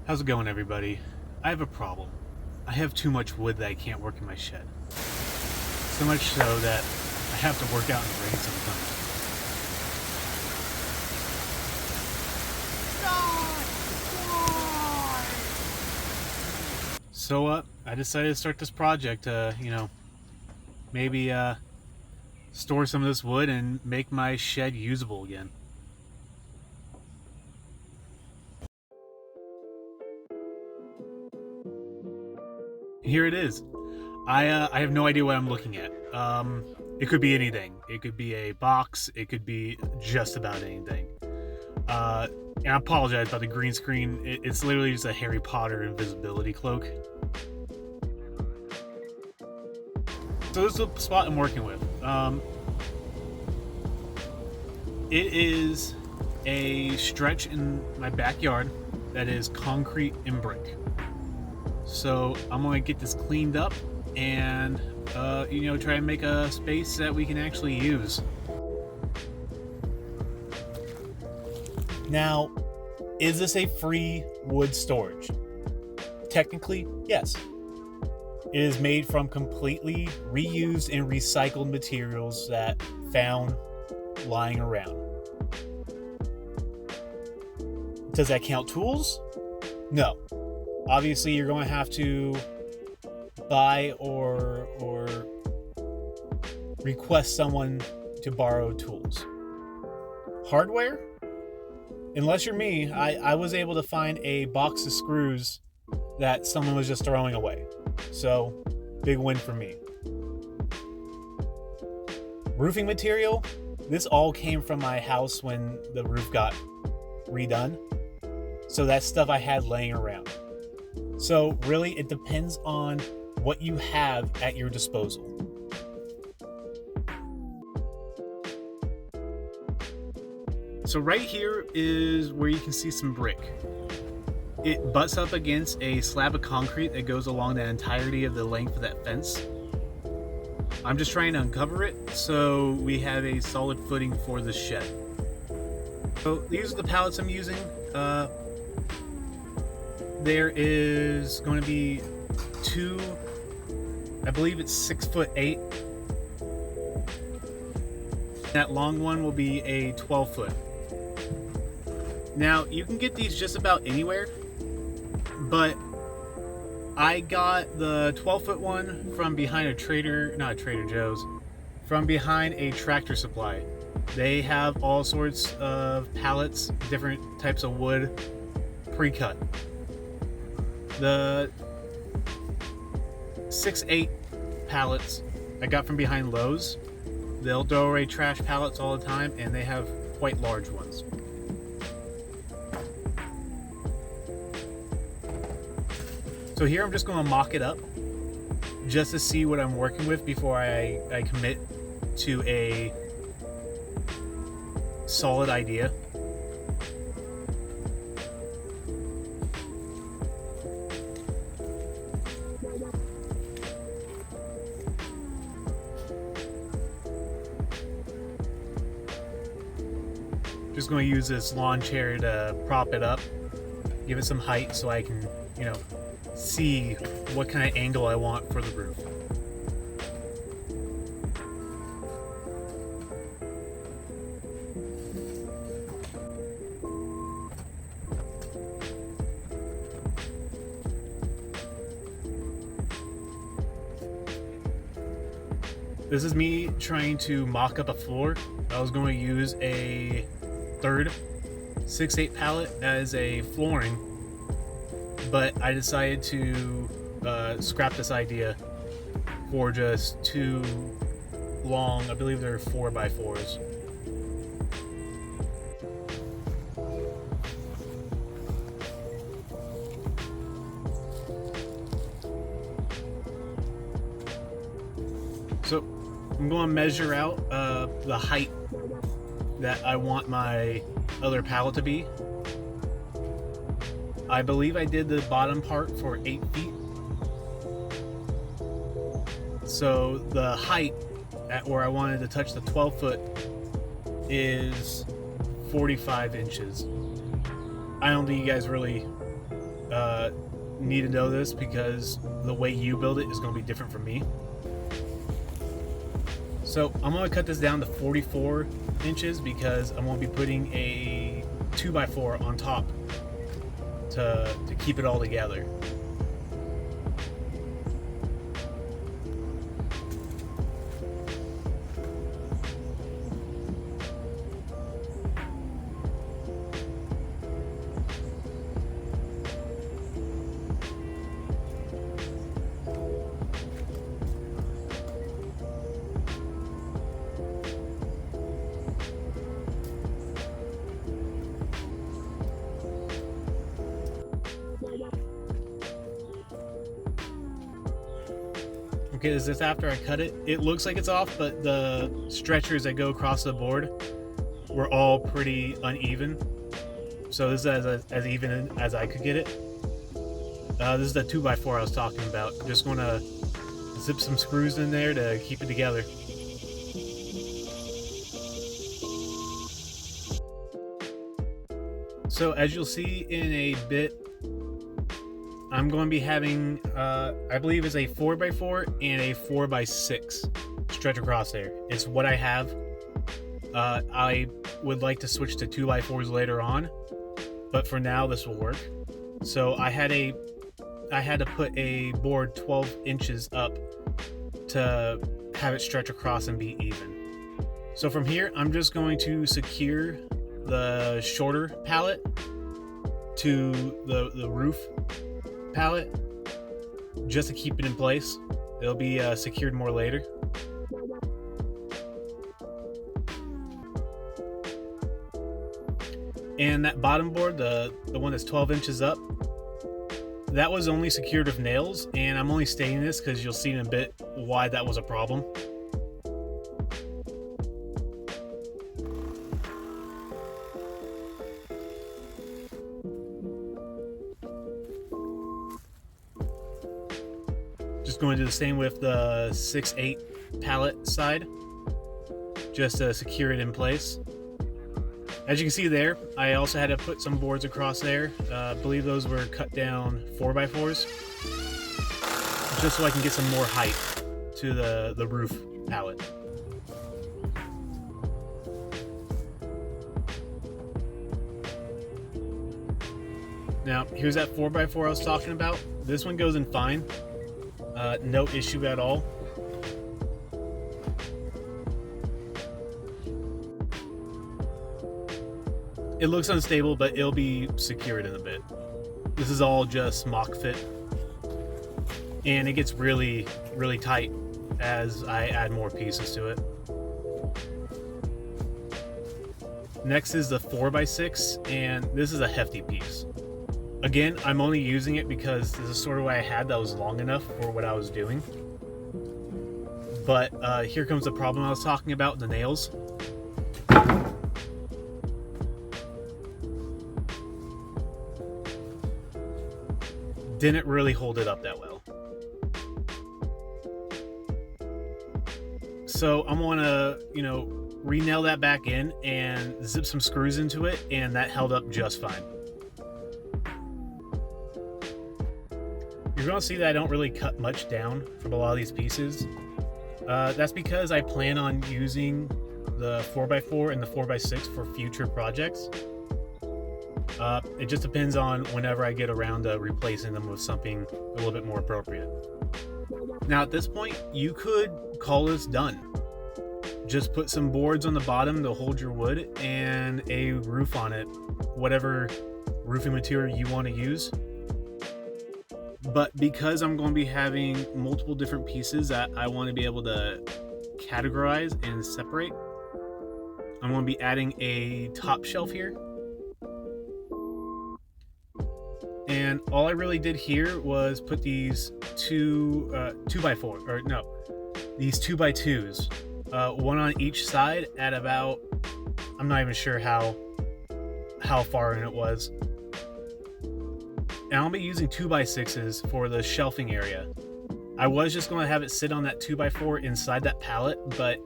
How's it going, everybody? I have a problem. I have too much wood that I can't work in my shed. So much so that I have to work out in the rain sometimes. So I decided to start this project to, maybe store some of this wood and make my shed usable again. Here it is. I have no idea what I'm looking at. It could be anything. It could be a box. It could be just about anything. And I apologize about the green screen. It's literally just a Harry Potter invisibility cloak. So this is the spot I'm working with. It is a stretch in my backyard that is concrete and brick. So I'm going to get this cleaned up and, try and make a space that we can actually use. Now, is this a free wood storage? Technically, yes. It is made from completely reused and recycled materials that found lying around. Does that count tools? No. Obviously, you're going to have to buy or request someone to borrow tools. Hardware? Unless you're me, I was able to find a box of screws that someone was just throwing away. So, big win for me. Roofing material? This all came from my house when the roof got redone. So that's stuff I had laying around. So really, it depends on what you have at your disposal. So right here is where you can see some brick. It butts up against a slab of concrete that goes along the entirety of the length of that fence. I'm just trying to uncover it so we have a solid footing for the shed. So these are the pallets I'm using. There is going to be two, I believe it's 6'8". That long one will be a 12 foot. Now you can get these just about anywhere, but I got the 12-foot one from behind not Trader Joe's, from behind a Tractor Supply. They have all sorts of pallets, different types of wood, pre-cut. The 6'8" pallets I got from behind Lowe's. They'll throw away trash pallets all the time, and they have quite large ones. So here I'm just going to mock it up just to see what I'm working with before I commit to a solid idea. Just going to use this lawn chair to prop it up, give it some height so I can, see what kind of angle I want for the roof. This is me trying to mock up a floor. I was going to use a third 6'8" pallet as a flooring, but I decided to scrap this idea for just two long, I believe they're 4x4s. So I'm going to measure out the height that I want my other pallet to be. I believe I did the bottom part for 8 feet. So the height at where I wanted to touch the 12 foot is 45 inches. I don't think you guys really need to know this because the way you build it is going to be different from me. So I'm going to cut this down to 44 inches because I'm going to be putting a 2x4 on top to keep it all together. Okay, this is after I cut it. It looks like it's off, but the stretchers that go across the board were all pretty uneven. So this is as even as I could get it. This is the 2x4 I was talking about. I'm just going to zip some screws in there to keep it together. So as you'll see in a bit, I'm going to be having, I believe it's a 4x4 and a 4x6 stretch across there. It's what I have. I would like to switch to 2x4s later on, but for now this will work. So I had to put a board 12 inches up to have it stretch across and be even. So from here, I'm just going to secure the shorter pallet to the roof pallet just to keep it in place. It'll be secured more later. And that bottom board, the one that's 12 inches up, that was only secured with nails, and I'm only stating this because you'll see in a bit why that was a problem. Just going to do the same with the 6/8 pallet side, just to secure it in place. As you can see there, I also had to put some boards across there. I believe those were cut down 4x4s, just so I can get some more height to the roof pallet. Now, here's that 4x4 I was talking about. This one goes in fine. No issue at all. It looks unstable, but it'll be secured in a bit. This is all just mock fit, and it gets really, really tight as I add more pieces to it. Next is the 4x6, and this is a hefty piece. Again, I'm only using it because this is sort of what I had that was long enough for what I was doing. But here comes the problem I was talking about, the nails. Didn't really hold it up that well. So I'm gonna, re-nail that back in and zip some screws into it, and that held up just fine. You're gonna see that I don't really cut much down from a lot of these pieces. That's because I plan on using the 4x4 and the 4x6 for future projects. It just depends on whenever I get around to replacing them with something a little bit more appropriate. Now at this point, you could call this done. Just put some boards on the bottom to hold your wood and a roof on it, whatever roofing material you want to use. But because I'm going to be having multiple different pieces that I want to be able to categorize and separate, I'm going to be adding a top shelf here. And all I really did here was put these these 2x2s, one on each side at about, I'm not even sure how far in it was. And I'll be using 2x6s for the shelving area. I was just going to have it sit on that 2x4 inside that pallet, but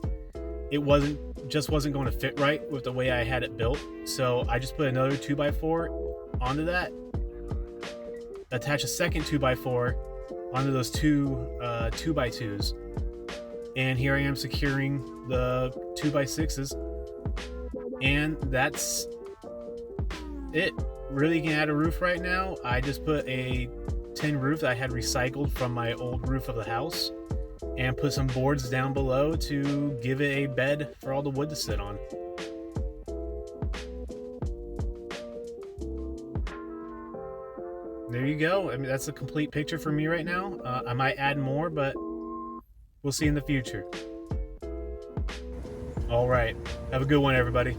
it wasn't going to fit right with the way I had it built. So I just put another 2x4 onto that. attach a second 2x4 onto those two 2x2s. And here I am securing the 2x6s. And that's it. Really can add a roof right now. I just put a tin roof that I had recycled from my old roof of the house and put some boards down below to give it a bed for all the wood to sit on. There you go. I mean, that's a complete picture for me right now. I might add more, but we'll see in the future. All right. Have a good one, everybody.